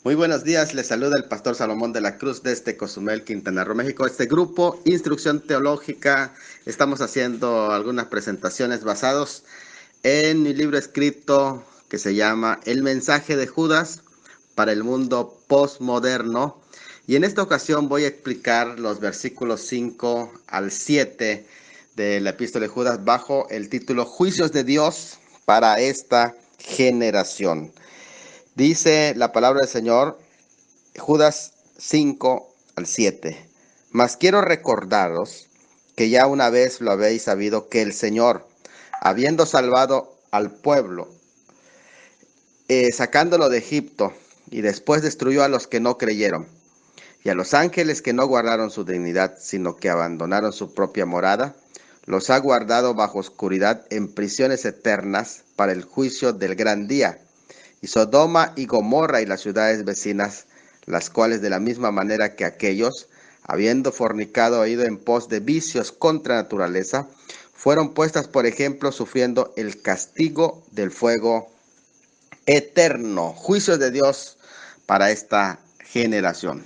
Muy buenos días, les saluda el pastor Salomón de la Cruz desde Cozumel, Quintana Roo, México. Este grupo, Instrucción Teológica, estamos haciendo algunas presentaciones basados en mi libro escrito que se llama El mensaje de Judas para el mundo postmoderno. Y en esta ocasión voy a explicar los versículos 5 al 7 de la epístola de Judas bajo el título Juicios de Dios para esta generación. Dice la palabra del Señor, Judas 5 al 7. Mas quiero recordaros que ya una vez lo habéis sabido, que el Señor, habiendo salvado al pueblo, sacándolo de Egipto, y después destruyó a los que no creyeron, y a los ángeles que no guardaron su dignidad, sino que abandonaron su propia morada, los ha guardado bajo oscuridad en prisiones eternas para el juicio del gran día. Y Sodoma y Gomorra y las ciudades vecinas, las cuales de la misma manera que aquellos, habiendo fornicado e ido en pos de vicios contra naturaleza, fueron puestas por ejemplo sufriendo el castigo del fuego eterno. Juicios de Dios para esta generación.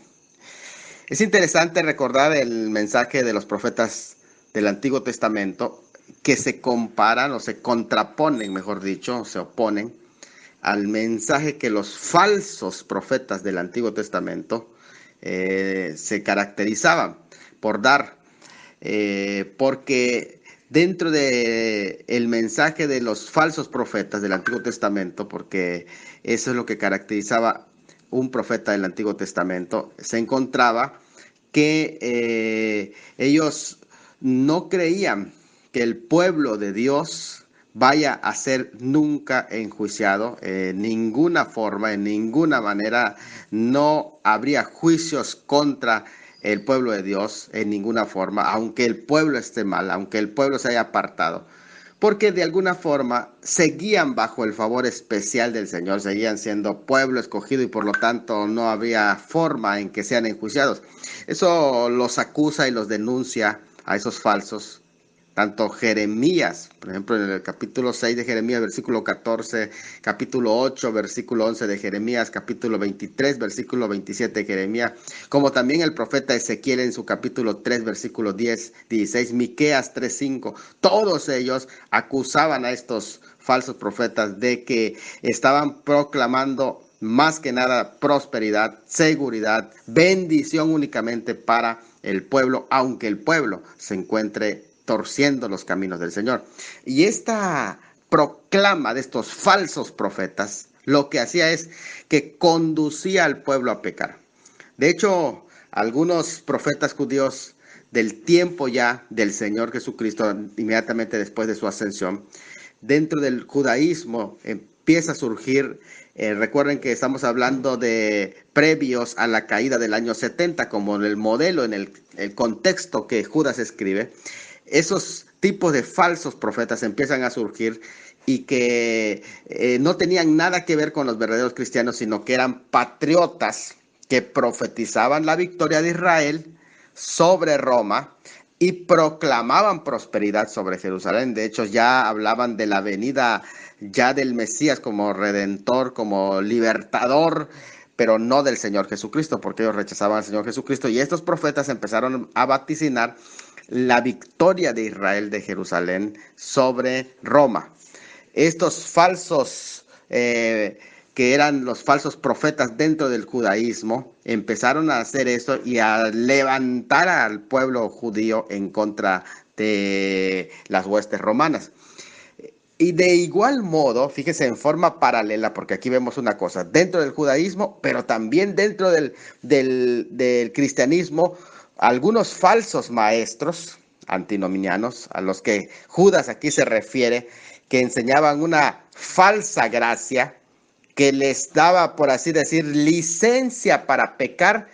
Es interesante recordar el mensaje de los profetas del Antiguo Testamento que se comparan o se contraponen, mejor dicho, se oponen al mensaje que los falsos profetas del Antiguo Testamento se caracterizaban por dar, porque dentro del mensaje de los falsos profetas del Antiguo Testamento, porque eso es lo que caracterizaba un profeta del Antiguo Testamento, se encontraba que ellos no creían que el pueblo de Dios vaya a ser nunca enjuiciado, en ninguna forma, en ninguna manera, no habría juicios contra el pueblo de Dios en ninguna forma, aunque el pueblo esté mal, aunque el pueblo se haya apartado, porque de alguna forma seguían bajo el favor especial del Señor, seguían siendo pueblo escogido y por lo tanto no había forma en que sean enjuiciados. Eso los acusa y los denuncia a esos falsos. Tanto Jeremías, por ejemplo, en el capítulo 6 de Jeremías, versículo 14, capítulo 8, versículo 11 de Jeremías, capítulo 23, versículo 27 de Jeremías, como también el profeta Ezequiel en su capítulo 3, versículo 10, 16, Miqueas 3, 5, todos ellos acusaban a estos falsos profetas de que estaban proclamando más que nada prosperidad, seguridad, bendición únicamente para el pueblo, aunque el pueblo se encuentre torciendo los caminos del Señor. Y esta proclama de estos falsos profetas lo que hacía es que conducía al pueblo a pecar. De hecho, algunos profetas judíos del tiempo ya del Señor Jesucristo, inmediatamente después de su ascensión, dentro del judaísmo empieza a surgir, recuerden que estamos hablando de previos a la caída del año 70, como en el modelo, en el contexto que Judas escribe, esos tipos de falsos profetas empiezan a surgir y que no tenían nada que ver con los verdaderos cristianos, sino que eran patriotas que profetizaban la victoria de Israel sobre Roma y proclamaban prosperidad sobre Jerusalén. De hecho, ya hablaban de la venida ya del Mesías como redentor, como libertador, pero no del Señor Jesucristo, porque ellos rechazaban al Señor Jesucristo. Y estos profetas empezaron a vaticinar la victoria de Israel de Jerusalén sobre Roma. Estos falsos, que eran los falsos profetas dentro del judaísmo, empezaron a hacer esto y a levantar al pueblo judío en contra de las huestes romanas. Y de igual modo, fíjese, en forma paralela, porque aquí vemos una cosa, dentro del judaísmo, pero también dentro del cristianismo, algunos falsos maestros antinominianos, a los que Judas aquí se refiere, que enseñaban una falsa gracia, que les daba, por así decir, licencia para pecar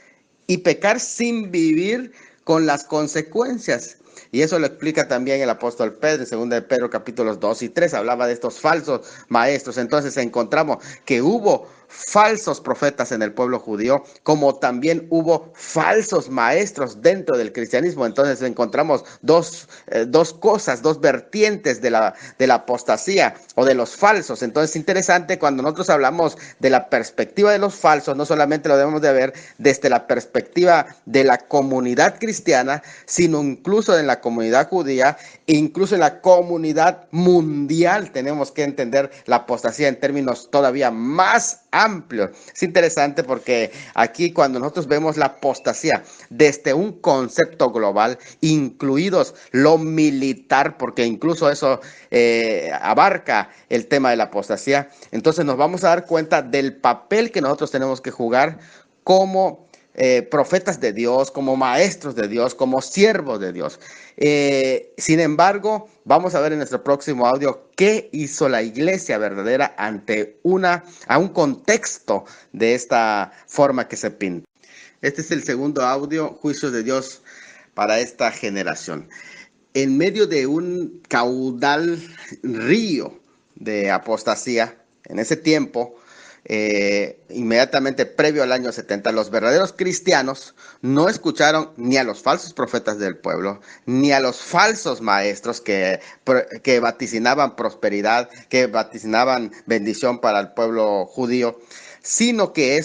y pecar sin vivir con las consecuencias. Y eso lo explica también el apóstol Pedro, en 2 de Pedro capítulos 2 y 3, hablaba de estos falsos maestros. Entonces encontramos que hubo falsos profetas en el pueblo judío, como también hubo falsos maestros dentro del cristianismo. Entonces encontramos dos cosas, dos vertientes de la apostasía o de los falsos. Entonces es interesante cuando nosotros hablamos de la perspectiva de los falsos, no solamente lo debemos de ver desde la perspectiva de la comunidad cristiana, sino incluso en la comunidad judía, incluso en la comunidad mundial. Tenemos que entender la apostasía en términos todavía más amplios. Es interesante porque aquí cuando nosotros vemos la apostasía desde un concepto global, incluidos lo militar, porque incluso eso abarca el tema de la apostasía, entonces nos vamos a dar cuenta del papel que nosotros tenemos que jugar como profetas de Dios, como maestros de Dios, como siervos de Dios. Sin embargo, vamos a ver en nuestro próximo audio qué hizo la iglesia verdadera ante a un contexto de esta forma que se pinta. Este es el segundo audio, Juicios de Dios para esta generación. En medio de un caudal río de apostasía, en ese tiempo, inmediatamente previo al año 70, los verdaderos cristianos no escucharon ni a los falsos profetas del pueblo, ni a los falsos maestros que vaticinaban prosperidad, que vaticinaban bendición para el pueblo judío, sino que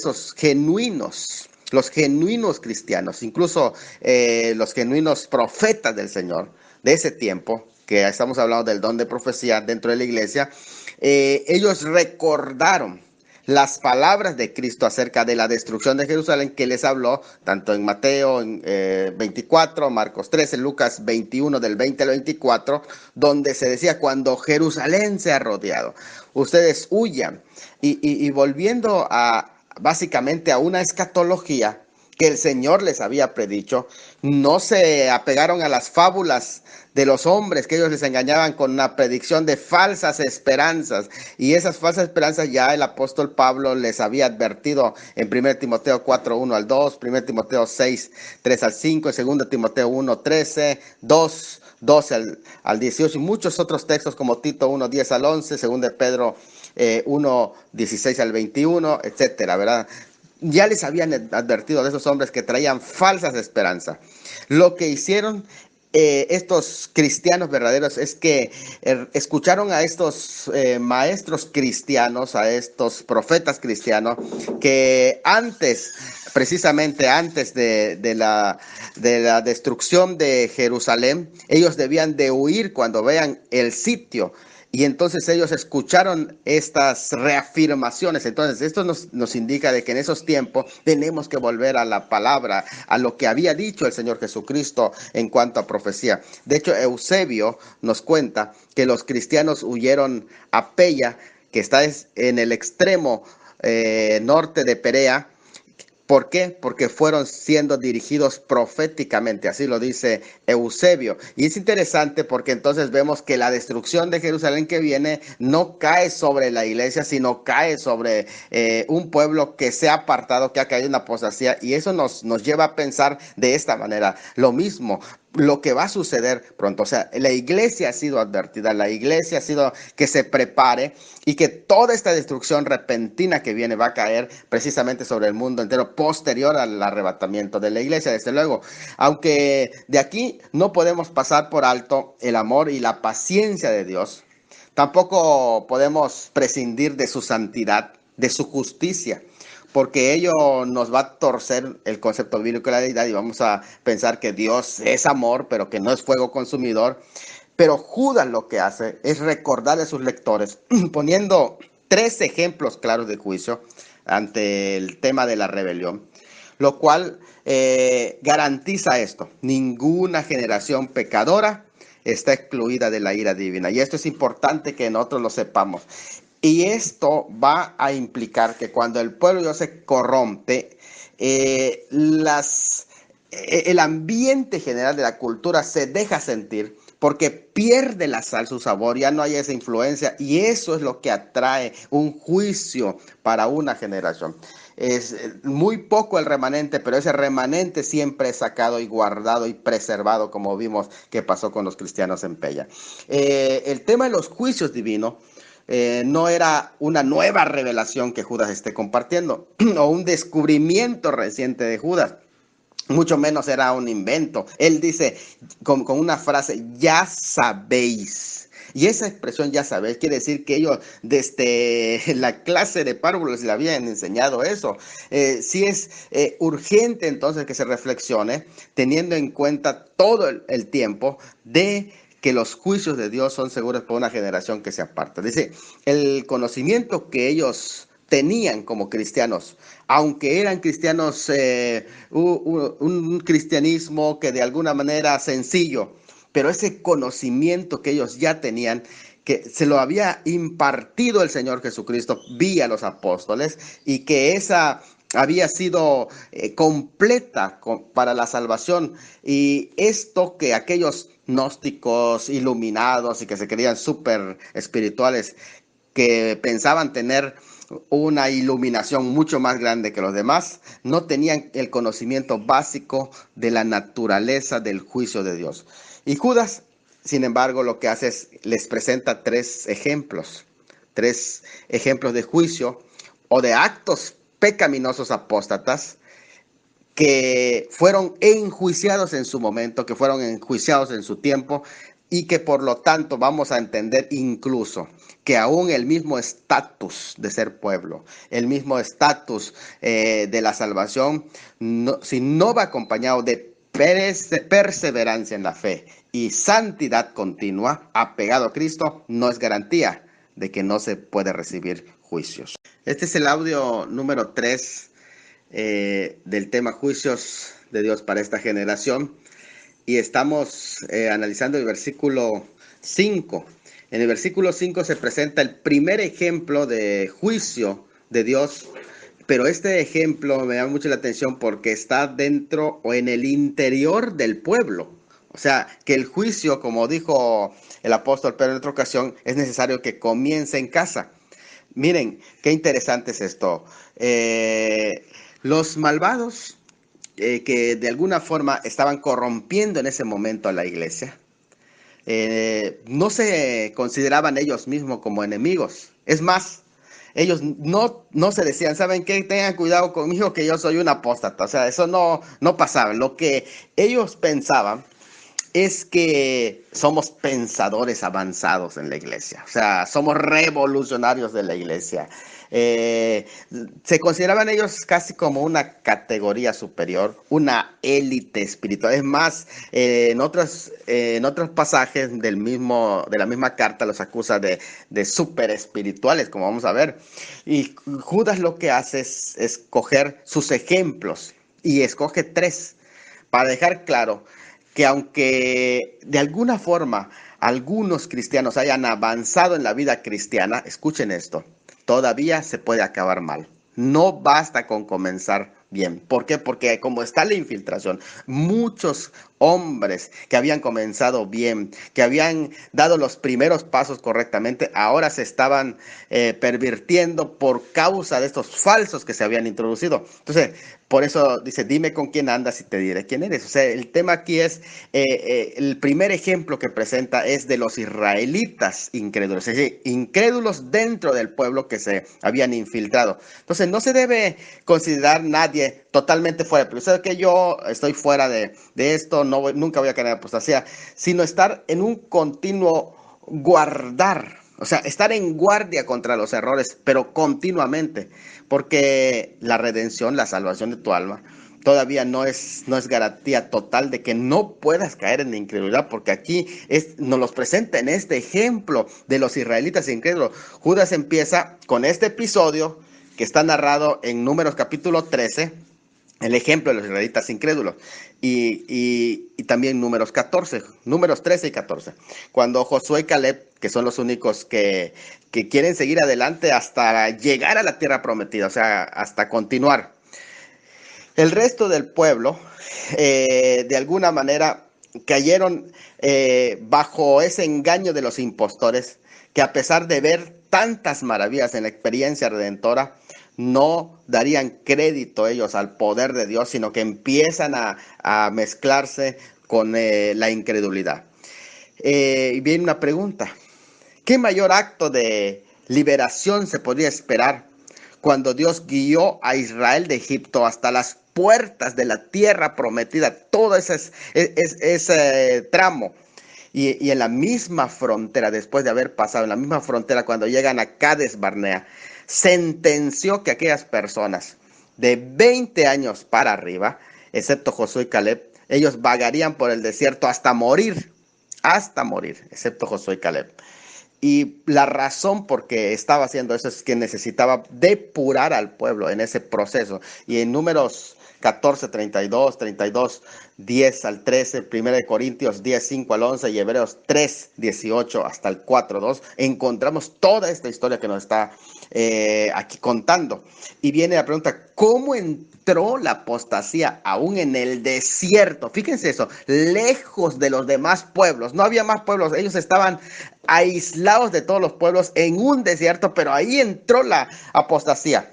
los genuinos cristianos, incluso los genuinos profetas del Señor de ese tiempo, que estamos hablando del don de profecía dentro de la iglesia, ellos recordaron las palabras de Cristo acerca de la destrucción de Jerusalén que les habló tanto en Mateo 24, Marcos 13, Lucas 21 del 20 al 24, donde se decía cuando Jerusalén sea rodeado, ustedes huyan. Y volviendo básicamente a una escatología que el Señor les había predicho, no se apegaron a las fábulas de los hombres, que ellos les engañaban con una predicción de falsas esperanzas, y esas falsas esperanzas ya el apóstol Pablo les había advertido en 1 Timoteo 4, 1 al 2, 1 Timoteo 6, 3 al 5, 2 Timoteo 1, 13, 2, 12 al 18, y muchos otros textos como Tito 1, 10 al 11, 2 de Pedro 1, 16 al 21, etcétera, ¿verdad? Ya les habían advertido de esos hombres que traían falsas esperanzas. Lo que hicieron estos cristianos verdaderos es que escucharon a estos maestros cristianos, a estos profetas cristianos, que precisamente antes de la destrucción de Jerusalén, ellos debían de huir cuando vean el sitio. Y entonces ellos escucharon estas reafirmaciones. Entonces esto nos indica de que en esos tiempos tenemos que volver a la palabra, a lo que había dicho el Señor Jesucristo en cuanto a profecía. De hecho, Eusebio nos cuenta que los cristianos huyeron a Pella, que está en el extremo norte de Perea. ¿Por qué? Porque fueron siendo dirigidos proféticamente, así lo dice Eusebio. Y es interesante porque entonces vemos que la destrucción de Jerusalén que viene no cae sobre la iglesia, sino cae sobre un pueblo que se ha apartado, que ha caído en apostasía. Y eso nos lleva a pensar de esta manera. Lo mismo, lo que va a suceder pronto. O sea, la iglesia ha sido advertida, la iglesia ha sido que se prepare y que toda esta destrucción repentina que viene va a caer precisamente sobre el mundo entero posterior al arrebatamiento de la iglesia, desde luego. Aunque de aquí no podemos pasar por alto el amor y la paciencia de Dios, tampoco podemos prescindir de su santidad, de su justicia, porque ello nos va a torcer el concepto bíblico de la deidad y vamos a pensar que Dios es amor, pero que no es fuego consumidor. Pero Judas lo que hace es recordarle a sus lectores, poniendo 3 ejemplos claros de juicio ante el tema de la rebelión, lo cual garantiza esto: ninguna generación pecadora está excluida de la ira divina. Y esto es importante que nosotros lo sepamos. Y esto va a implicar que cuando el pueblo de Dios se corrompe, el ambiente general de la cultura se deja sentir, porque pierde la sal su sabor, ya no hay esa influencia, y eso es lo que atrae un juicio para una generación. Es muy poco el remanente, pero ese remanente siempre es sacado y guardado y preservado, como vimos que pasó con los cristianos en Pella. El tema de los juicios divinos No era una nueva revelación que Judas esté compartiendo o un descubrimiento reciente de Judas. Mucho menos era un invento. Él dice con una frase, ya sabéis. Y esa expresión ya sabéis quiere decir que ellos desde la clase de párvulos le habían enseñado eso. Sí es urgente entonces que se reflexione teniendo en cuenta todo el tiempo de que los juicios de Dios son seguros por una generación que se aparta. Dice, el conocimiento que ellos tenían como cristianos, aunque eran cristianos, un cristianismo que de alguna manera sencillo, pero ese conocimiento que ellos ya tenían, que se lo había impartido el Señor Jesucristo vía los apóstoles y que esa había sido completa para la salvación. Y esto que aquellos gnósticos iluminados y que se creían súper espirituales, que pensaban tener una iluminación mucho más grande que los demás, no tenían el conocimiento básico de la naturaleza del juicio de Dios. Y Judas, sin embargo, lo que hace es les presenta tres ejemplos de juicio o de actos pecaminosos apóstatas que fueron enjuiciados en su momento, que fueron enjuiciados en su tiempo y que por lo tanto vamos a entender incluso que aún el mismo estatus de ser pueblo, el mismo estatus de la salvación, si no va acompañado de perseverancia en la fe y santidad continua, apegado a Cristo, no es garantía de que no se puede recibir juicios. Este es el audio número 3 del tema juicios de Dios para esta generación y estamos analizando el versículo 5. En el versículo 5 se presenta el primer ejemplo de juicio de Dios, pero este ejemplo me llama mucho la atención porque está dentro o en el interior del pueblo. O sea, que el juicio, como dijo el apóstol Pedro en otra ocasión, es necesario que comience en casa. Miren, qué interesante es esto. Los malvados que de alguna forma estaban corrompiendo en ese momento a la iglesia, no se consideraban ellos mismos como enemigos. Es más, ellos no se decían, ¿saben qué? Tengan cuidado conmigo que yo soy un apóstata. O sea, eso no pasaba. Lo que ellos pensaban es que somos pensadores avanzados en la iglesia, o sea, somos revolucionarios de la iglesia. Eh, Se consideraban ellos casi como una categoría superior, una élite espiritual. Es más, en otros pasajes de la misma carta los acusa de super espirituales, como vamos a ver. Y Judas lo que hace es escoger sus ejemplos y escoge tres para dejar claro que aunque de alguna forma algunos cristianos hayan avanzado en la vida cristiana, escuchen esto, todavía se puede acabar mal. No basta con comenzar bien. ¿Por qué? Porque como está la infiltración, muchos hombres que habían comenzado bien, que habían dado los primeros pasos correctamente, ahora se estaban pervirtiendo por causa de estos falsos que se habían introducido. Entonces, por eso dice, dime con quién andas y te diré quién eres. O sea, el tema aquí es, el primer ejemplo que presenta es de los israelitas incrédulos, es decir, incrédulos dentro del pueblo que se habían infiltrado. Entonces, no se debe considerar nadie totalmente fuera, pero sabes que yo estoy fuera de esto, nunca voy a caer en apostasía, sino estar en un continuo guardar. O sea, estar en guardia contra los errores, pero continuamente, porque la redención, la salvación de tu alma, todavía no es garantía total de que no puedas caer en la incredulidad, porque aquí nos los presenta en este ejemplo de los israelitas incrédulos. Judas empieza con este episodio que está narrado en Números capítulo 13, el ejemplo de los israelitas incrédulos, y también números 13 y 14, cuando Josué y Caleb, que son los únicos que quieren seguir adelante hasta llegar a la tierra prometida, o sea, hasta continuar. El resto del pueblo, de alguna manera, cayeron bajo ese engaño de los impostores, que a pesar de ver tantas maravillas en la experiencia redentora, no darían crédito ellos al poder de Dios, sino que empiezan a mezclarse con la incredulidad. Y viene una pregunta: ¿qué mayor acto de liberación se podría esperar cuando Dios guió a Israel de Egipto hasta las puertas de la tierra prometida, todo ese tramo. Y en la misma frontera, después de haber pasado en la misma frontera, cuando llegan a Cades Barnea, sentenció que aquellas personas de 20 años para arriba, excepto Josué y Caleb, ellos vagarían por el desierto hasta morir, excepto Josué y Caleb. Y la razón por qué estaba haciendo eso es que necesitaba depurar al pueblo en ese proceso. Y en Números 14, 32, 10 al 13, 1 Corintios 10, 5 al 11 y Hebreos 3, 18 hasta el 4, 2, encontramos toda esta historia que nos está aquí contando. Y viene la pregunta, ¿cómo entró la apostasía aún en el desierto? Fíjense eso, lejos de los demás pueblos. No había más pueblos, ellos estaban aislados de todos los pueblos en un desierto, pero ahí entró la apostasía.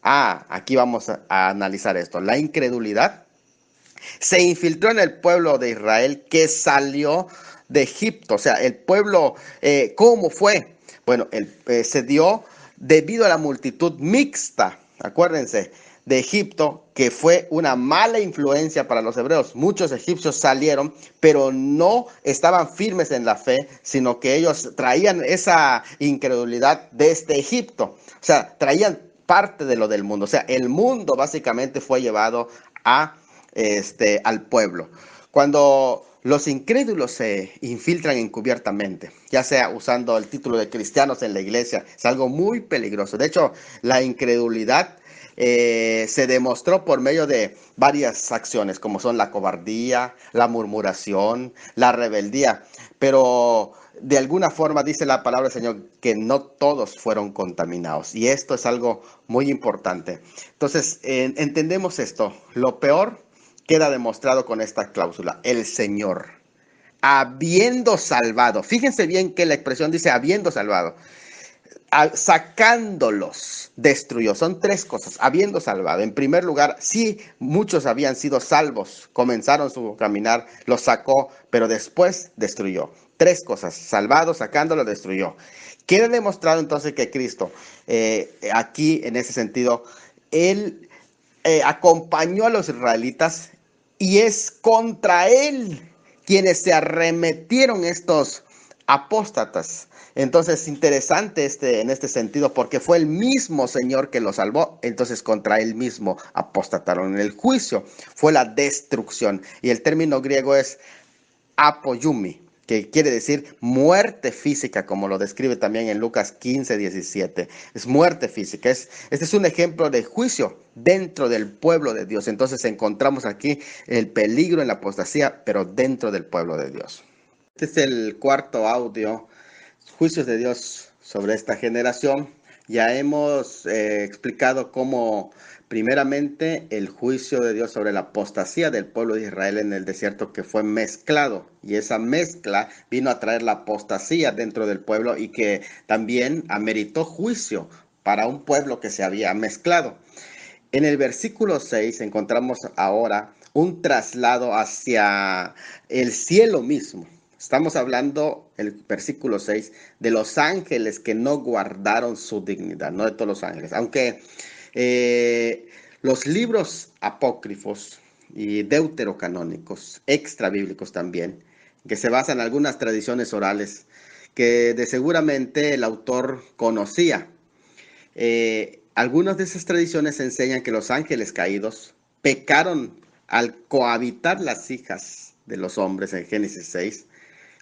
Aquí vamos a analizar esto. La incredulidad se infiltró en el pueblo de Israel que salió de Egipto. O sea, el pueblo, ¿cómo fue? Bueno, se dio debido a la multitud mixta, acuérdense, de Egipto, que fue una mala influencia para los hebreos. Muchos egipcios salieron, pero no estaban firmes en la fe, sino que ellos traían esa incredulidad desde Egipto. O sea, traían parte de lo del mundo. O sea, el mundo básicamente fue llevado al pueblo. Cuando los incrédulos se infiltran encubiertamente, ya sea usando el título de cristianos en la iglesia, es algo muy peligroso. De hecho, la incredulidad se demostró por medio de varias acciones, como son la cobardía, la murmuración, la rebeldía. Pero de alguna forma dice la palabra del Señor que no todos fueron contaminados. Y esto es algo muy importante. Entonces, entendemos esto. Lo peor queda demostrado con esta cláusula. El Señor, habiendo salvado. Fíjense bien que la expresión dice habiendo salvado. Sacándolos, destruyó. Son tres cosas. Habiendo salvado. En primer lugar, sí, muchos habían sido salvos. Comenzaron su caminar, los sacó, pero después destruyó. Tres cosas. Salvado, sacándolo, destruyó. Queda demostrado entonces que Cristo, aquí en ese sentido, Él acompañó a los israelitas y es contra él quienes se arremetieron estos apóstatas. Entonces, interesante en este sentido, porque fue el mismo Señor que los salvó, entonces contra él mismo apostataron. En el juicio fue la destrucción, y el término griego es apoyumi, que quiere decir muerte física, como lo describe también en Lucas 15, 17. Es muerte física. Este es un ejemplo de juicio dentro del pueblo de Dios. Entonces encontramos aquí el peligro en la apostasía, pero dentro del pueblo de Dios. Este es el cuarto audio, juicios de Dios sobre esta generación. Ya hemos explicado cómo primeramente el juicio de Dios sobre la apostasía del pueblo de Israel en el desierto, que fue mezclado, y esa mezcla vino a traer la apostasía dentro del pueblo y que también ameritó juicio para un pueblo que se había mezclado. En el versículo 6 encontramos ahora un traslado hacia el cielo mismo. Estamos hablando, el versículo 6, de los ángeles que no guardaron su dignidad, no de todos los ángeles. Aunque los libros apócrifos y deuterocanónicos, extrabíblicos también, que se basan en algunas tradiciones orales, que de seguramente el autor conocía. Algunas de esas tradiciones enseñan que los ángeles caídos pecaron al cohabitar las hijas de los hombres en Génesis 6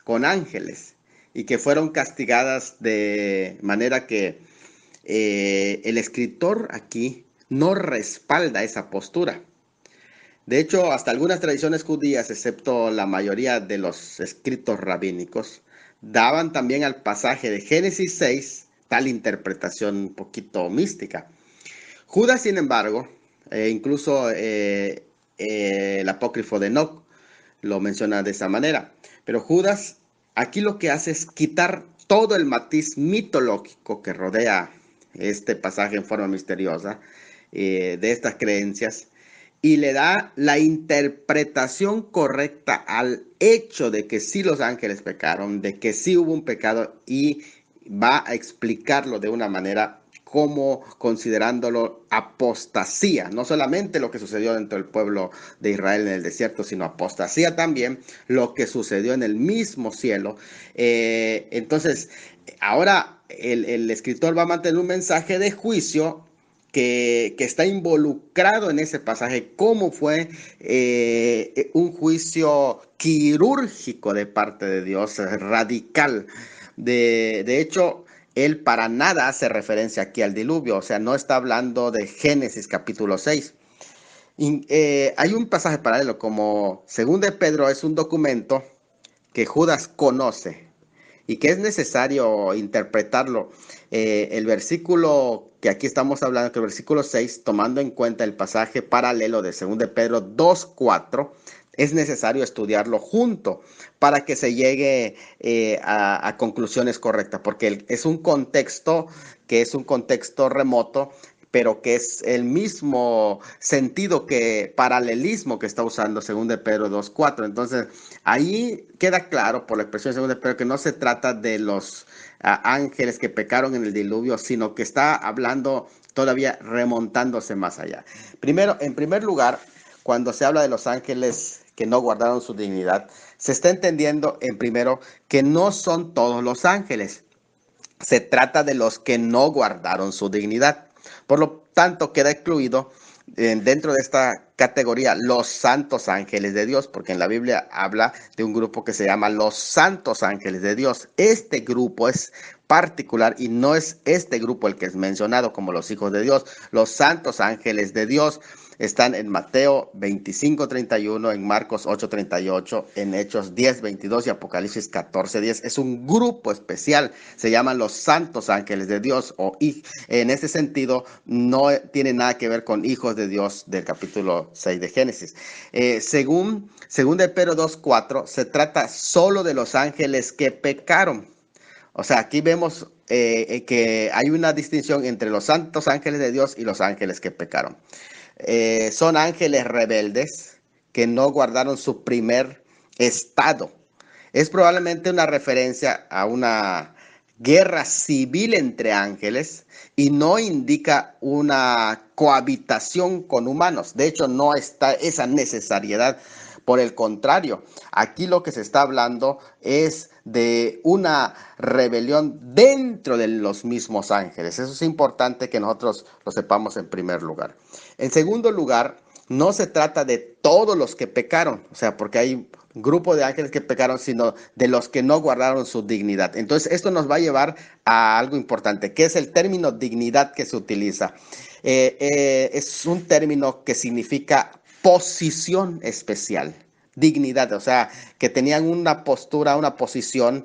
con ángeles y que fueron castigadas de manera que el escritor aquí no respalda esa postura. De hecho, hasta algunas tradiciones judías, excepto la mayoría de los escritos rabínicos, daban también al pasaje de Génesis 6 tal interpretación un poquito mística. Judas, sin embargo, incluso el apócrifo de Enoc lo menciona de esa manera. Pero Judas aquí lo que hace es quitar todo el matiz mitológico que rodea este pasaje en forma misteriosa de estas creencias y le da la interpretación correcta al hecho de que sí los ángeles pecaron, de que sí hubo un pecado y va a explicarlo de una manera como considerándolo apostasía, no solamente lo que sucedió dentro del pueblo de Israel en el desierto, sino apostasía también lo que sucedió en el mismo cielo. Entonces, ahora el escritor va a mantener un mensaje de juicio que está involucrado en ese pasaje, cómo fue un juicio quirúrgico de parte de Dios, radical. De hecho, él para nada hace referencia aquí al diluvio, o sea, no está hablando de Génesis capítulo 6. Hay un pasaje paralelo, como según de Pedro es un documento que Judas conoce y que es necesario interpretarlo. El versículo que aquí estamos hablando, que el versículo 6, tomando en cuenta el pasaje paralelo de 2 de Pedro 2:4, es necesario estudiarlo junto para que se llegue a conclusiones correctas, porque es un contexto que es un contexto remoto, pero que es el mismo sentido que paralelismo que está usando 2 de Pedro 2:4. Entonces, ahí queda claro por la expresión de 2 de Pedro que no se trata de los ángeles que pecaron en el diluvio, sino que está hablando todavía remontándose más allá. Primero, en primer lugar, cuando se habla de los ángeles que no guardaron su dignidad, se está entendiendo en primero que no son todos los ángeles. Se trata de los que no guardaron su dignidad. Por lo tanto, queda excluido dentro de esta categoría los santos ángeles de Dios, porque en la Biblia habla de un grupo que se llama los santos ángeles de Dios. Este grupo es particular y no es este grupo el que es mencionado como los hijos de Dios. Los santos ángeles de Dios están en Mateo 25:31, en Marcos 8:38, en Hechos 10:22 y Apocalipsis 14:10. Es un grupo especial, se llaman los santos ángeles de Dios, en ese sentido no tiene nada que ver con hijos de Dios del capítulo 6 de Génesis. Según de Pedro 2:4, se trata solo de los ángeles que pecaron. O sea, aquí vemos que hay una distinción entre los santos ángeles de Dios y los ángeles que pecaron. Son ángeles rebeldes que no guardaron su primer estado. Es probablemente una referencia a una guerra civil entre ángeles y no indica una cohabitación con humanos. De hecho, no está esa necesariedad. Por el contrario, aquí lo que se está hablando es de una rebelión dentro de los mismos ángeles. Eso es importante que nosotros lo sepamos en primer lugar. En segundo lugar, no se trata de todos los que pecaron, o sea, porque hay un grupo de ángeles que pecaron, sino de los que no guardaron su dignidad. Entonces, esto nos va a llevar a algo importante, que es el término dignidad que se utiliza. Es un término que significa posición especial, dignidad, o sea, que tenían una postura, una posición,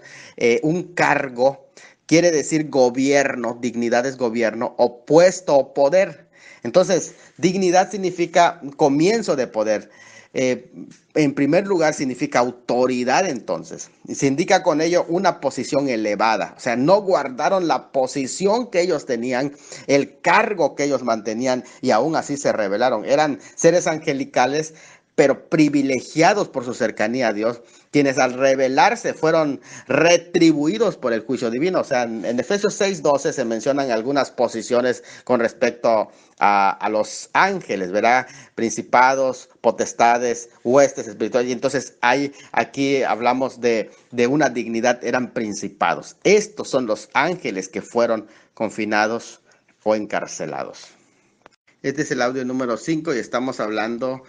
un cargo, quiere decir gobierno, dignidad es gobierno, o puesto o poder. Entonces, dignidad significa comienzo de poder. En primer lugar, significa autoridad entonces. Y se indica con ello una posición elevada. O sea, no guardaron la posición que ellos tenían, el cargo que ellos mantenían y aún así se rebelaron. Eran seres angelicales, pero privilegiados por su cercanía a Dios, quienes al rebelarse fueron retribuidos por el juicio divino. O sea, en Efesios 6:12 se mencionan algunas posiciones con respecto a los ángeles, ¿verdad? Principados, potestades, huestes espirituales. Y entonces aquí hablamos de una dignidad, eran principados. Estos son los ángeles que fueron confinados o encarcelados. Este es el audio número 5 y estamos hablando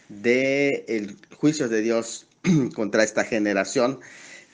del juicio de Dios contra esta generación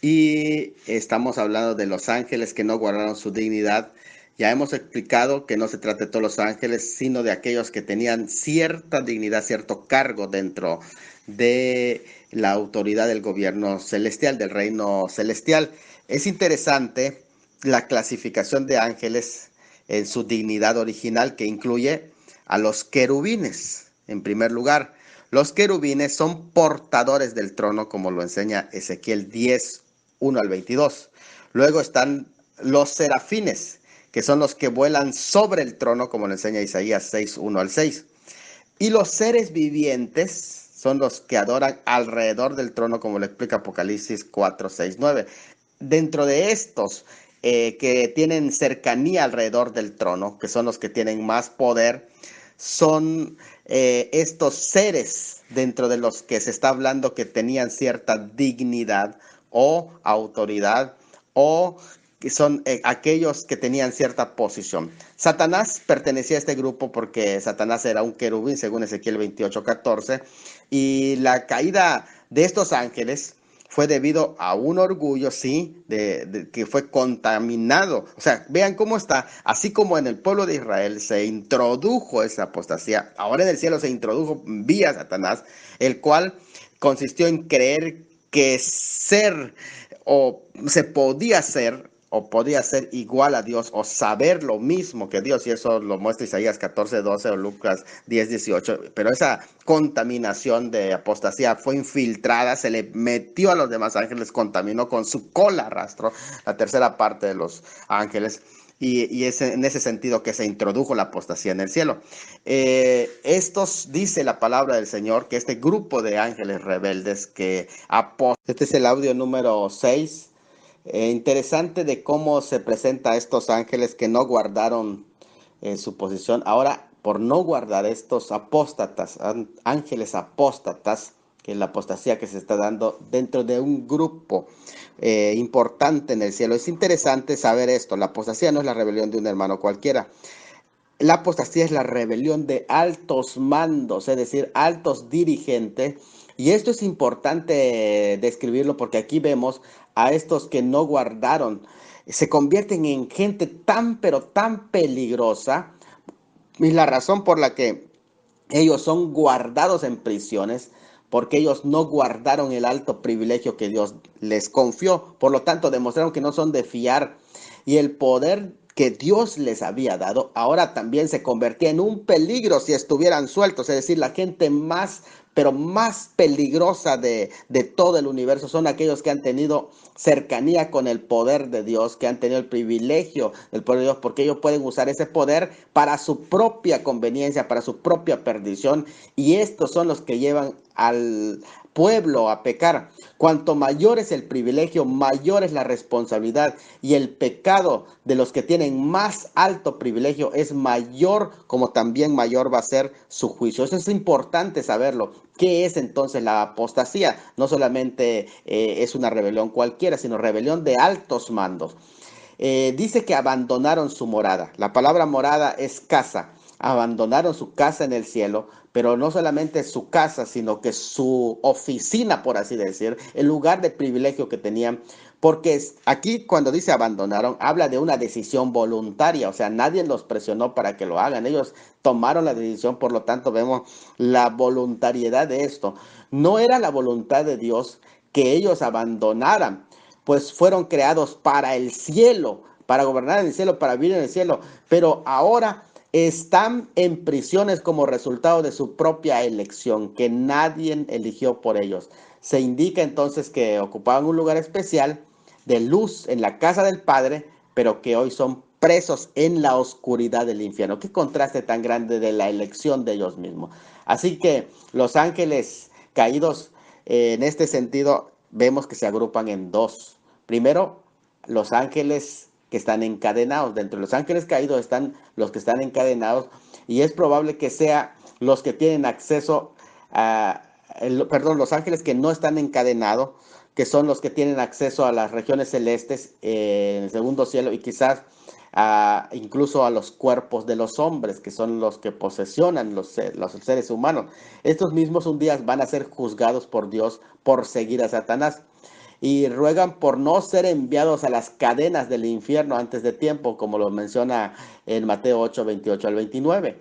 y estamos hablando de los ángeles que no guardaron su dignidad. Ya hemos explicado que no se trata de todos los ángeles, sino de aquellos que tenían cierta dignidad, cierto cargo dentro de la autoridad del gobierno celestial, del reino celestial. Es interesante la clasificación de ángeles en su dignidad original, que incluye a los querubines. En primer lugar, los querubines son portadores del trono, como lo enseña Ezequiel 10:1-22. Luego están los serafines, que son los que vuelan sobre el trono, como lo enseña Isaías 6:1-6. Y los seres vivientes son los que adoran alrededor del trono, como lo explica Apocalipsis 4:6-9. Dentro de estos que tienen cercanía alrededor del trono, que son los que tienen más poder, son estos seres dentro de los que se está hablando que tenían cierta dignidad o autoridad, o que son aquellos que tenían cierta posición. Satanás pertenecía a este grupo porque Satanás era un querubín, según Ezequiel 28:14, y la caída de estos ángeles fue debido a un orgullo, sí, que fue contaminado. O sea, vean cómo está, así como en el pueblo de Israel se introdujo esa apostasía, ahora en el cielo se introdujo vía Satanás, el cual consistió en creer que ser o se podía ser o podía ser igual a Dios o saber lo mismo que Dios, y eso lo muestra Isaías 14:12 o Lucas 10:18, pero esa contaminación de apostasía fue infiltrada, se le metió a los demás ángeles, contaminó con su cola, arrastró la tercera parte de los ángeles. Y es en ese sentido que se introdujo la apostasía en el cielo. Estos, dice la palabra del Señor, que este grupo de ángeles rebeldes que este es el audio número 6. Interesante de cómo se presenta a estos ángeles que no guardaron su posición. Ahora, por no guardar estos apóstatas, ángeles apóstatas, que es la apostasía que se está dando dentro de un grupo importante en el cielo. Es interesante saber esto. La apostasía no es la rebelión de un hermano cualquiera. La apostasía es la rebelión de altos mandos, es decir, altos dirigentes. Y esto es importante describirlo porque aquí vemos a estos que no guardaron. Se convierten en gente tan, pero tan peligrosa. Y la razón por la que ellos son guardados en prisiones, porque ellos no guardaron el alto privilegio que Dios les confió. Por lo tanto, demostraron que no son de fiar. Y el poder que Dios les había dado, ahora también se convertía en un peligro si estuvieran sueltos. Es decir, la gente más, pero más peligrosa de todo el universo son aquellos que han tenido cercanía con el poder de Dios, que han tenido el privilegio del poder de Dios, porque ellos pueden usar ese poder para su propia conveniencia, para su propia perdición, y estos son los que llevan al pueblo a pecar. Cuanto mayor es el privilegio, mayor es la responsabilidad, y el pecado de los que tienen más alto privilegio es mayor, como también mayor va a ser su juicio. Eso es importante saberlo. ¿Qué es entonces la apostasía? No solamente es una rebelión cualquiera, sino rebelión de altos mandos. Dice que abandonaron su morada. La palabra morada es casa. Abandonaron su casa en el cielo, pero no solamente su casa, sino que su oficina, por así decir, el lugar de privilegio que tenían. Porque aquí cuando dice abandonaron, habla de una decisión voluntaria, o sea, nadie los presionó para que lo hagan, ellos tomaron la decisión, por lo tanto vemos la voluntariedad de esto. No era la voluntad de Dios que ellos abandonaran, pues fueron creados para el cielo, para gobernar en el cielo, para vivir en el cielo, pero ahora están en prisiones como resultado de su propia elección, que nadie eligió por ellos. Se indica entonces que ocupaban un lugar especial de luz en la casa del Padre, pero que hoy son presos en la oscuridad del infierno. Qué contraste tan grande de la elección de ellos mismos. Así que los ángeles caídos, en este sentido, vemos que se agrupan en dos. Primero, los ángeles que están encadenados. Dentro de los ángeles caídos están los que están encadenados, y es probable que sea los que tienen acceso a, los ángeles que no están encadenados, que son los que tienen acceso a las regiones celestes en el segundo cielo, y quizás incluso a los cuerpos de los hombres, que son los que posesionan los seres humanos. Estos mismos un día van a ser juzgados por Dios por seguir a Satanás, y ruegan por no ser enviados a las cadenas del infierno antes de tiempo, como lo menciona en Mateo 8:28-29.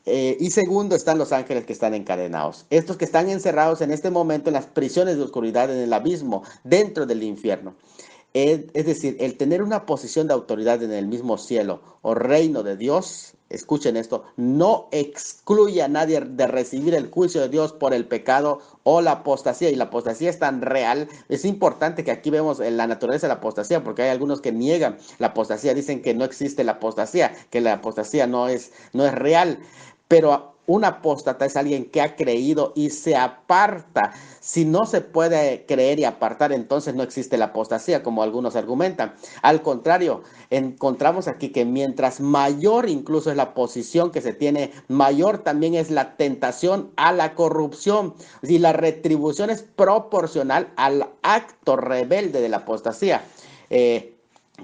Y segundo, están los ángeles que están encadenados. Estos que están encerrados en este momento en las prisiones de oscuridad, en el abismo, dentro del infierno. Es decir, el tener una posición de autoridad en el mismo cielo o reino de Dios, escuchen esto, no excluye a nadie de recibir el juicio de Dios por el pecado o la apostasía. Y la apostasía es tan real. Es importante que aquí vemos la naturaleza de la apostasía, porque hay algunos que niegan la apostasía, dicen que no existe la apostasía, que la apostasía no es real. Pero un apóstata es alguien que ha creído y se aparta. Si no se puede creer y apartar, entonces no existe la apostasía, como algunos argumentan. Al contrario, encontramos aquí que mientras mayor incluso es la posición que se tiene, mayor también es la tentación a la corrupción. Y la retribución es proporcional al acto rebelde de la apostasía.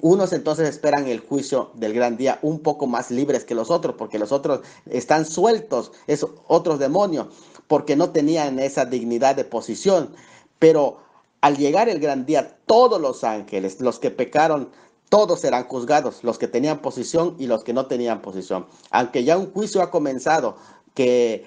Unos entonces esperan el juicio del gran día un poco más libres que los otros, porque los otros están sueltos, es otros demonios, porque no tenían esa dignidad de posición. Pero al llegar el gran día, todos los ángeles, los que pecaron, todos serán juzgados, los que tenían posición y los que no tenían posición. Aunque ya un juicio ha comenzado, que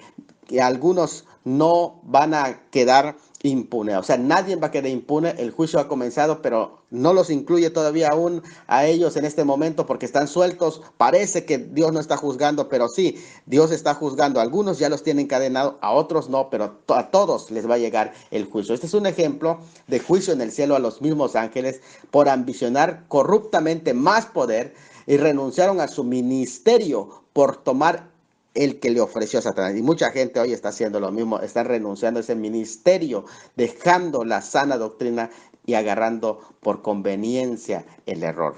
algunos no van a quedar impunes. O sea, nadie va a quedar impune. El juicio ha comenzado, pero no los incluye todavía aún a ellos en este momento porque están sueltos. Parece que Dios no está juzgando, pero sí, Dios está juzgando. Algunos ya los tienen encadenados, a otros no, pero a todos les va a llegar el juicio. Este es un ejemplo de juicio en el cielo a los mismos ángeles por ambicionar corruptamente más poder y renunciaron a su ministerio por tomar el que le ofreció a Satanás. Y mucha gente hoy está haciendo lo mismo, está renunciando a ese ministerio, dejando la sana doctrina y agarrando por conveniencia el error.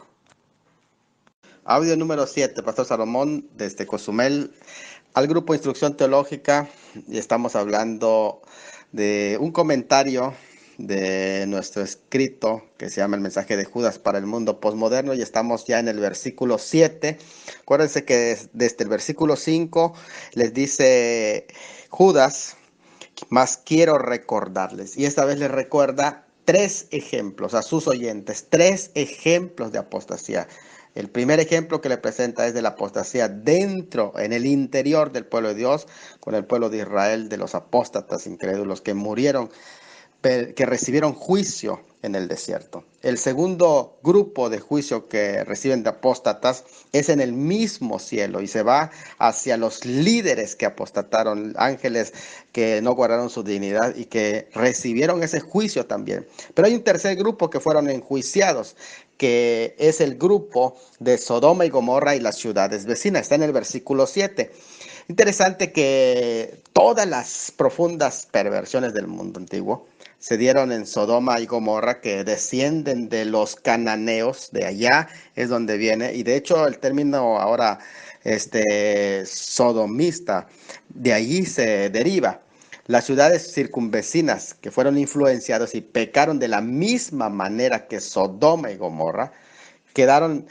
Audio número 7, Pastor Salomón, desde Cozumel, al grupo Instrucción Teológica, y estamos hablando de un comentario de nuestro escrito que se llama El mensaje de Judas para el mundo posmoderno, y estamos ya en el versículo 7. Acuérdense que desde el versículo 5 les dice Judas, mas quiero recordarles, y esta vez les recuerda 3 ejemplos a sus oyentes, 3 ejemplos de apostasía. El primer ejemplo que le presenta es de la apostasía dentro, en el interior del pueblo de Dios, con el pueblo de Israel, de los apóstatas incrédulos que murieron, que recibieron juicio en el desierto. El segundo grupo de juicio que reciben de apóstatas es en el mismo cielo y se va hacia los líderes que apostataron, ángeles que no guardaron su dignidad y que recibieron ese juicio también. Pero hay un tercer grupo que fueron enjuiciados, que es el grupo de Sodoma y Gomorra y las ciudades vecinas. Está en el versículo 7. Interesante que todas las profundas perversiones del mundo antiguo se dieron en Sodoma y Gomorra, que descienden de los cananeos, de allá es donde viene, y de hecho el término ahora sodomista, de allí se deriva. Las ciudades circunvecinas que fueron influenciadas y pecaron de la misma manera que Sodoma y Gomorra, quedaron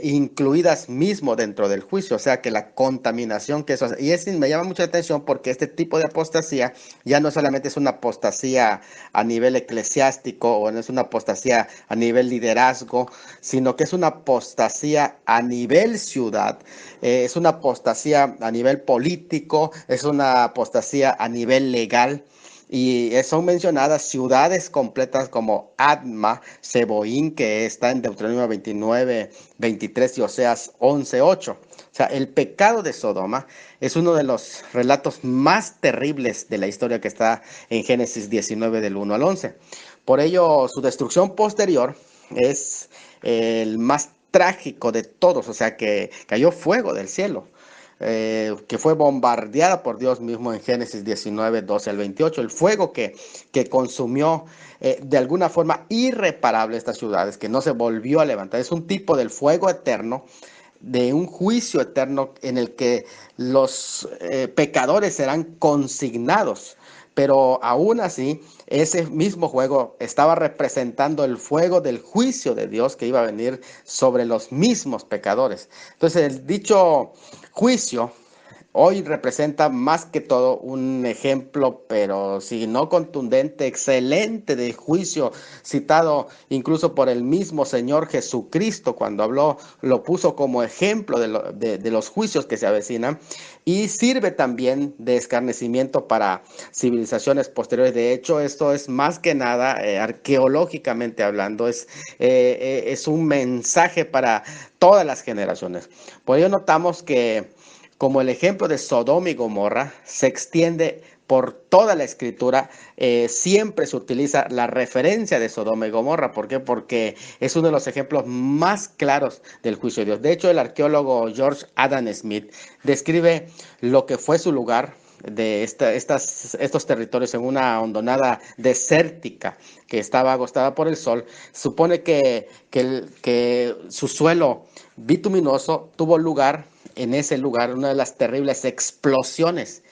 incluidas mismo dentro del juicio, o sea que la contaminación que eso hace. Y me llama mucha atención porque este tipo de apostasía ya no solamente es una apostasía a nivel eclesiástico o no es una apostasía a nivel liderazgo, sino que es una apostasía a nivel ciudad, es una apostasía a nivel político, es una apostasía a nivel legal. Y son mencionadas ciudades completas como Adma, Seboín, que está en Deuteronomio 29, 23 y Oseas 11, 8. O sea, el pecado de Sodoma es uno de los relatos más terribles de la historia que está en Génesis 19 del 1 al 11. Por ello, su destrucción posterior es el más trágico de todos, o sea, que cayó fuego del cielo. Que fue bombardeada por Dios mismo en Génesis 19, 12 al 28, el fuego que consumió de alguna forma irreparable estas ciudades, que no se volvió a levantar. Es un tipo del fuego eterno, de un juicio eterno en el que los pecadores serán consignados. Pero aún así, ese mismo fuego estaba representando el fuego del juicio de Dios que iba a venir sobre los mismos pecadores. Entonces, el dicho juicio hoy representa más que todo un ejemplo, pero si no contundente, excelente de juicio, citado incluso por el mismo Señor Jesucristo cuando habló, lo puso como ejemplo de los juicios que se avecinan, y sirve también de escarnecimiento para civilizaciones posteriores. De hecho, esto es más que nada, arqueológicamente hablando, es un mensaje para todas las generaciones. Por ello notamos que como el ejemplo de Sodoma y Gomorra se extiende por toda la escritura, siempre se utiliza la referencia de Sodoma y Gomorra. ¿Por qué? Porque es uno de los ejemplos más claros del juicio de Dios. De hecho, el arqueólogo George Adam Smith describe lo que fue su lugar de estos territorios en una hondonada desértica que estaba agostada por el sol. Supone que su suelo bituminoso tuvo lugar en ese lugar, una de las terribles explosiones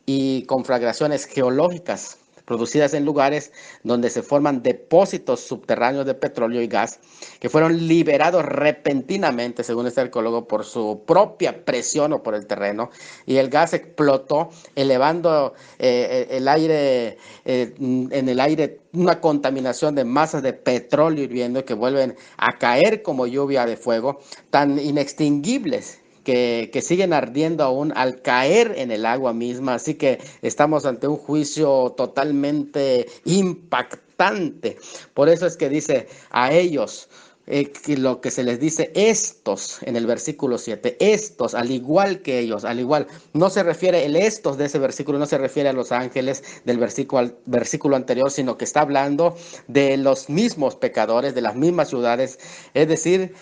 y conflagraciones geológicas producidas en lugares donde se forman depósitos subterráneos de petróleo y gas que fueron liberados repentinamente, según este arqueólogo, por su propia presión o por el terreno, y el gas explotó, elevando el aire, en el aire una contaminación de masas de petróleo hirviendo que vuelven a caer como lluvia de fuego, tan inextinguibles que siguen ardiendo aún al caer en el agua misma. Así que estamos ante un juicio totalmente impactante. Por eso es que dice a ellos, que lo que se les dice estos en el versículo 7, estos, al igual que ellos, al igual, no se refiere, el estos de ese versículo no se refiere a los ángeles del versículo anterior, sino que está hablando de los mismos pecadores, de las mismas ciudades, es decir,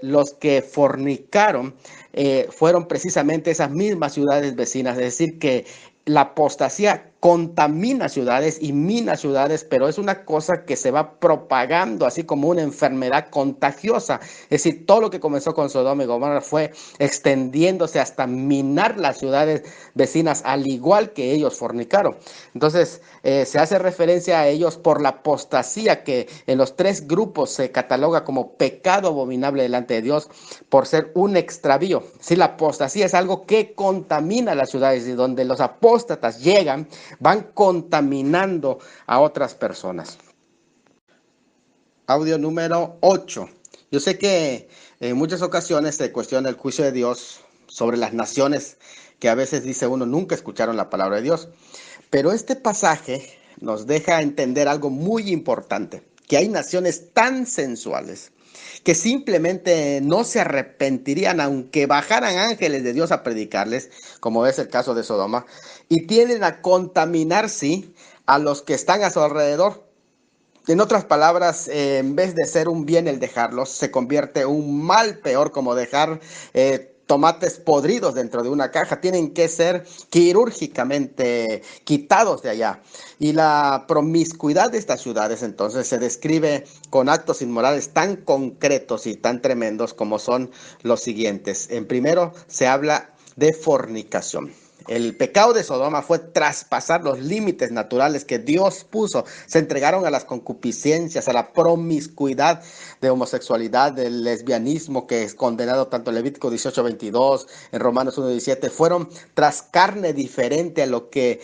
los que fornicaron fueron precisamente esas mismas ciudades vecinas, es decir, que la apostasía contamina ciudades y mina ciudades, pero es una cosa que se va propagando así como una enfermedad contagiosa. Es decir, todo lo que comenzó con Sodoma y Gomorra fue extendiéndose hasta minar las ciudades vecinas, al igual que ellos fornicaron. Entonces, se hace referencia a ellos por la apostasía, que en los tres grupos se cataloga como pecado abominable delante de Dios por ser un extravío. Sí, la apostasía es algo que contamina las ciudades, y donde los apóstatas llegan, van contaminando a otras personas. Audio número 8. Yo sé que en muchas ocasiones se cuestiona el juicio de Dios sobre las naciones que a veces dice uno nunca escucharon la palabra de Dios. Pero este pasaje nos deja entender algo muy importante, que hay naciones tan sensuales que simplemente no se arrepentirían aunque bajaran ángeles de Dios a predicarles, como es el caso de Sodoma, y tienden a contaminar, sí, a los que están a su alrededor. En otras palabras, en vez de ser un bien el dejarlos, se convierte en un mal peor, como dejar tomates podridos dentro de una caja. Tienen que ser quirúrgicamente quitados de allá. Y la promiscuidad de estas ciudades entonces se describe con actos inmorales tan concretos y tan tremendos como son los siguientes. En primero, se habla de fornicación. El pecado de Sodoma fue traspasar los límites naturales que Dios puso. Se entregaron a las concupiscencias, a la promiscuidad de homosexualidad, del lesbianismo, que es condenado tanto en Levítico 18:22, en Romanos 1:17. Fueron tras carne diferente a lo que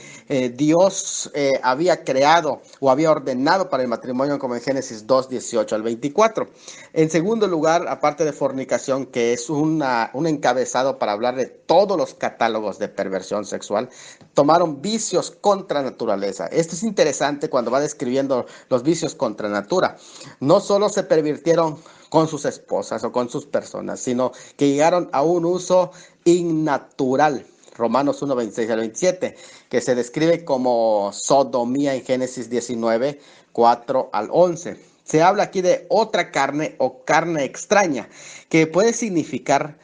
Dios había creado o había ordenado para el matrimonio, como en Génesis 2:18-24. En segundo lugar, aparte de fornicación, que es un encabezado para hablar de todos los catálogos de perversión sexual, tomaron vicios contra naturaleza. Esto es interesante cuando va describiendo los vicios contra natura. No solo se pervirtieron con sus esposas o con sus personas, sino que llegaron a un uso innatural. Romanos 1:26-27, que se describe como sodomía en Génesis 19:4-11. Se habla aquí de otra carne o carne extraña, que puede significar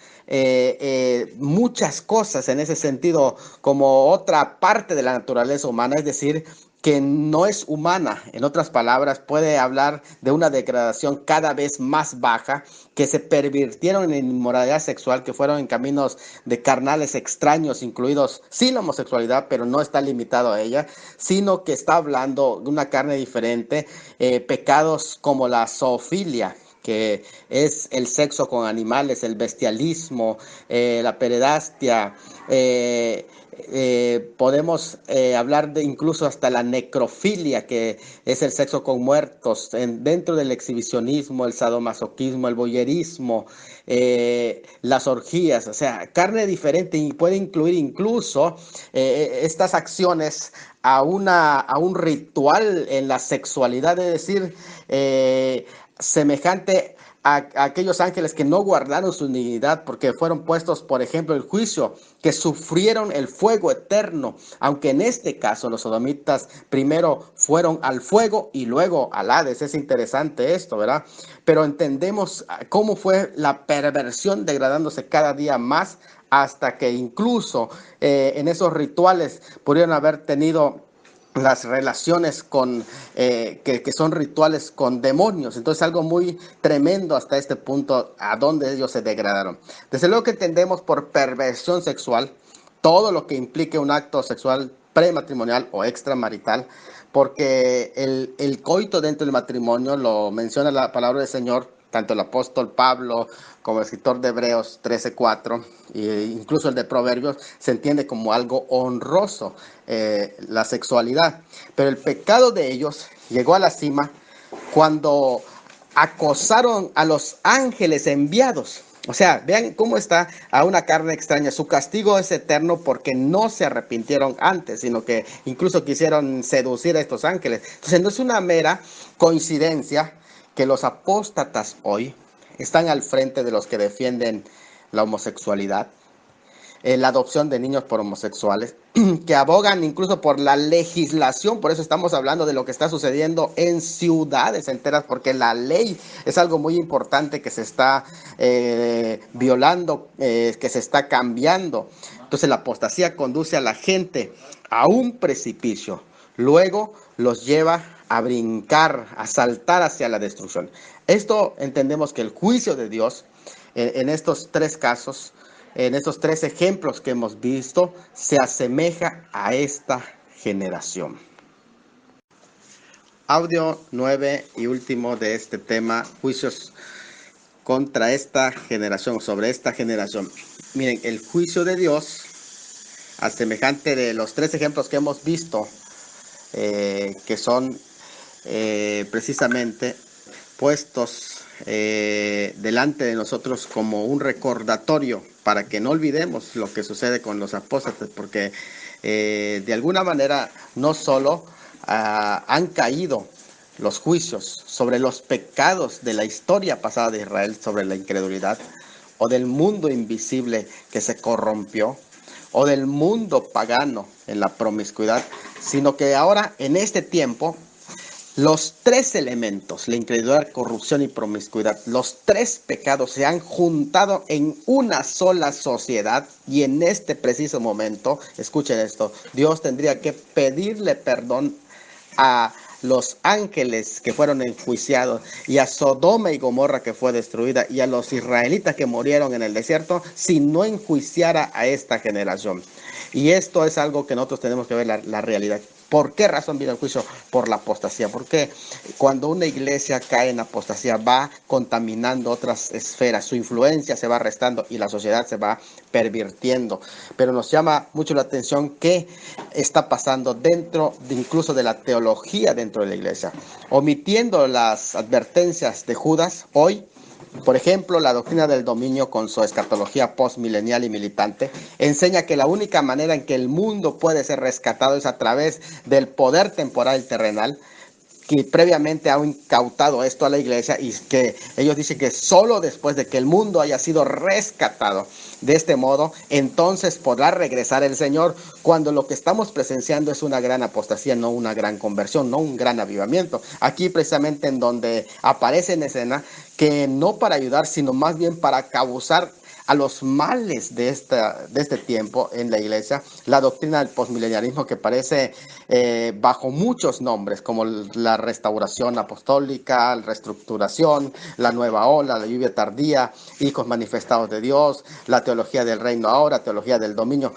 muchas cosas en ese sentido, como otra parte de la naturaleza humana, es decir, que no es humana. En otras palabras, puede hablar de una degradación cada vez más baja, que se pervirtieron en inmoralidad sexual, que fueron en caminos de carnales extraños, incluidos sin la homosexualidad, pero no está limitado a ella, sino que está hablando de una carne diferente, pecados como la zoofilia, que es el sexo con animales, el bestialismo, la pederastia, podemos hablar de incluso hasta la necrofilia, que es el sexo con muertos, dentro del exhibicionismo, el sadomasoquismo, el voyerismo, las orgías, o sea, carne diferente, y puede incluir incluso estas acciones a un ritual en la sexualidad, es decir, semejante a aquellos ángeles que no guardaron su dignidad, porque fueron puestos, por ejemplo, el juicio, que sufrieron el fuego eterno, aunque en este caso los sodomitas primero fueron al fuego y luego al Hades. Es interesante esto, ¿verdad? Pero entendemos cómo fue la perversión degradándose cada día más, hasta que incluso en esos rituales pudieron haber tenido las relaciones que son rituales con demonios. Entonces algo muy tremendo hasta este punto, a donde ellos se degradaron. Desde luego que entendemos por perversión sexual todo lo que implique un acto sexual prematrimonial o extramarital, porque el coito dentro del matrimonio lo menciona la palabra del Señor, tanto el apóstol Pablo como el escritor de Hebreos 13:4, e incluso el de Proverbios, se entiende como algo honroso, la sexualidad. Pero el pecado de ellos llegó a la cima cuando acosaron a los ángeles enviados. O sea, vean cómo está a una carne extraña. Su castigo es eterno porque no se arrepintieron antes, sino que incluso quisieron seducir a estos ángeles. Entonces no es una mera coincidencia que los apóstatas hoy están al frente de los que defienden la homosexualidad, la adopción de niños por homosexuales, que abogan incluso por la legislación. Por eso estamos hablando de lo que está sucediendo en ciudades enteras, porque la ley es algo muy importante que se está violando, que se está cambiando. Entonces la apostasía conduce a la gente a un precipicio, luego los lleva a brincar, a saltar hacia la destrucción. Esto entendemos que el juicio de Dios en estos tres casos, en estos tres ejemplos que hemos visto, se asemeja a esta generación. Audio 9 y último de este tema, juicios contra esta generación, sobre esta generación. Miren, el juicio de Dios, al semejante de los tres ejemplos que hemos visto, que son precisamente puestos delante de nosotros como un recordatorio para que no olvidemos lo que sucede con los apóstoles, porque de alguna manera no solo han caído los juicios sobre los pecados de la historia pasada de Israel, sobre la incredulidad, o del mundo invisible que se corrompió, o del mundo pagano en la promiscuidad, sino que ahora en este tiempo los tres elementos, la incredulidad, corrupción y promiscuidad, los tres pecados se han juntado en una sola sociedad, y en este preciso momento, escuchen esto, Dios tendría que pedirle perdón a los ángeles que fueron enjuiciados, y a Sodoma y Gomorra que fue destruida, y a los israelitas que murieron en el desierto, si no enjuiciara a esta generación. Y esto es algo que nosotros tenemos que ver la realidad. ¿Por qué razón viene el juicio? Por la apostasía. Porque cuando una iglesia cae en apostasía, va contaminando otras esferas, su influencia se va restando y la sociedad se va pervirtiendo. Pero nos llama mucho la atención qué está pasando dentro incluso de la teología dentro de la iglesia. Omitiendo las advertencias de Judas, hoy, por ejemplo, la doctrina del dominio, con su escatología postmilenial y militante, enseña que la única manera en que el mundo puede ser rescatado es a través del poder temporal y terrenal, que previamente ha incautado esto a la iglesia, y que ellos dicen que solo después de que el mundo haya sido rescatado de este modo, entonces podrá regresar el Señor, cuando lo que estamos presenciando es una gran apostasía, no una gran conversión, no un gran avivamiento. Aquí precisamente en donde aparece en escena que no para ayudar, sino más bien para causar a los males de este tiempo en la iglesia, la doctrina del postmilenialismo, que aparece bajo muchos nombres, como la restauración apostólica, la reestructuración, la nueva ola, la lluvia tardía, hijos manifestados de Dios, la teología del reino ahora, teología del dominio.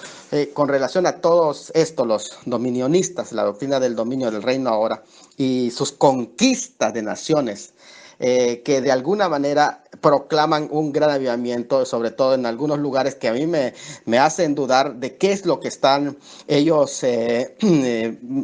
Con relación a todos estos, los dominionistas, la doctrina del dominio del reino ahora y sus conquistas de naciones, que de alguna manera proclaman un gran avivamiento, sobre todo en algunos lugares que a mí me hacen dudar de qué es lo que están ellos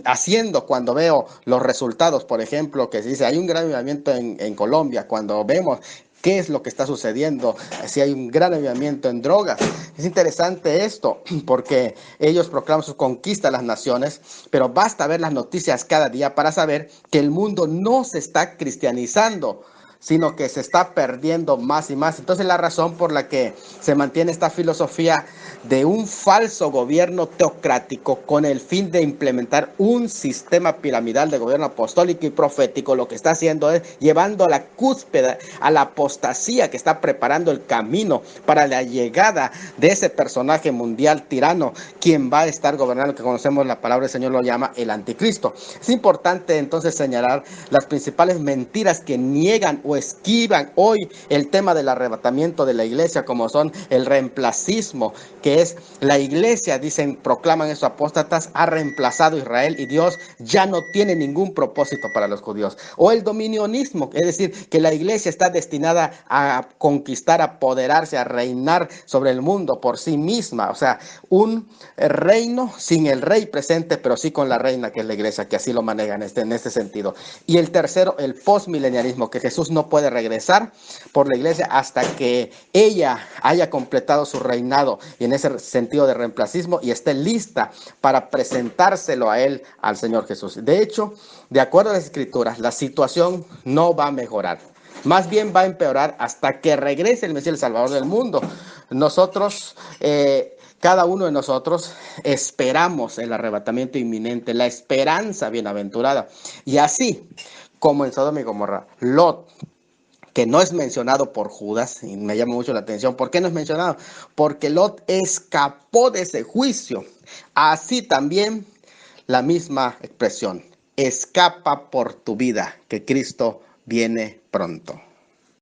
haciendo. Cuando veo los resultados, por ejemplo, que se dice hay un gran avivamiento en Colombia, cuando vemos qué es lo que está sucediendo, si hay un gran avivamiento en drogas. Es interesante esto, porque ellos proclaman su conquista a las naciones, pero basta ver las noticias cada día para saber que el mundo no se está cristianizando, sino que se está perdiendo más y más. Entonces la razón por la que se mantiene esta filosofía de un falso gobierno teocrático con el fin de implementar un sistema piramidal de gobierno apostólico y profético, lo que está haciendo es llevando a la cúspide, a la apostasía, que está preparando el camino para la llegada de ese personaje mundial tirano, quien va a estar gobernando, que conocemos la palabra del Señor lo llama el anticristo. Es importante entonces señalar las principales mentiras que niegan o esquivan hoy el tema del arrebatamiento de la iglesia, como son el reemplacismo, que es la iglesia, dicen, proclaman esos apóstatas, ha reemplazado a Israel y Dios ya no tiene ningún propósito para los judíos. O el dominionismo, es decir, que la iglesia está destinada a conquistar, a apoderarse, a reinar sobre el mundo por sí misma. O sea, un reino sin el rey presente, pero sí con la reina, que es la iglesia, que así lo manejan en este sentido. Y el tercero, el postmilenialismo, que Jesús no puede regresar por la iglesia hasta que ella haya completado su reinado, y en ese sentido de reemplacismo, y esté lista para presentárselo a él, al Señor Jesús. De hecho, de acuerdo a las Escrituras, la situación no va a mejorar. Más bien va a empeorar hasta que regrese el Mesías, el Salvador del mundo. Nosotros, cada uno de nosotros esperamos el arrebatamiento inminente, la esperanza bienaventurada. Y así como en Sodoma y Gomorra, Lot, que no es mencionado por Judas, y me llama mucho la atención. ¿Por qué no es mencionado? Porque Lot escapó de ese juicio. Así también la misma expresión: escapa por tu vida, que Cristo viene pronto.